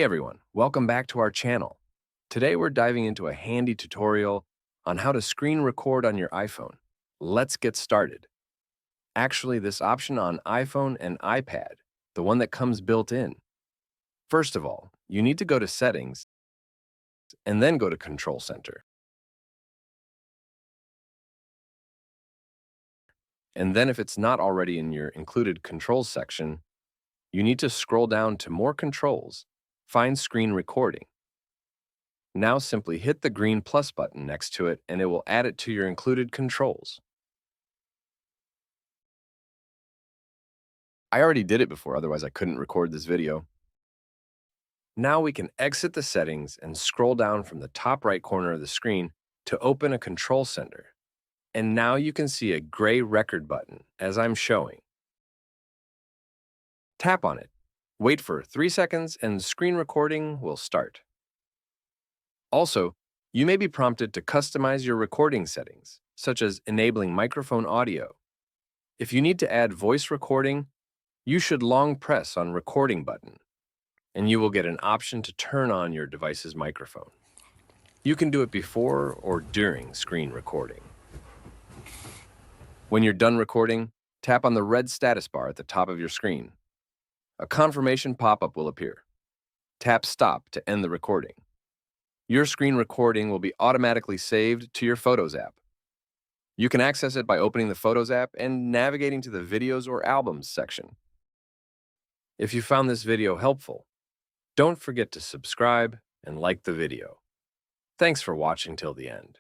everyone, welcome back to our channel. Today we're diving into a handy tutorial on how to screen record on your iPhone. Let's get started. Actually, this option on iPhone and iPad, the one that comes built in. First of all, you need to go to Settings and then go to Control Center. And then if it's not already in your included controls section, you need to scroll down to More Controls, find Screen Recording. Now simply hit the green plus button next to it and it will add it to your included controls. I already did it before, otherwise I couldn't record this video. Now we can exit the settings and scroll down from the top right corner of the screen to open a control center. And now you can see a gray record button, as I'm showing. Tap on it, wait for 3 seconds, and screen recording will start. Also, you may be prompted to customize your recording settings, such as enabling microphone audio. If you need to add voice recording, you should long press on Recording button, and you will get an option to turn on your device's microphone. You can do it before or during screen recording. When you're done recording, tap on the red status bar at the top of your screen. A confirmation pop-up will appear. Tap Stop to end the recording. Your screen recording will be automatically saved to your Photos app. You can access it by opening the Photos app and navigating to the Videos or Albums section. If you found this video helpful, don't forget to subscribe and like the video. Thanks for watching till the end.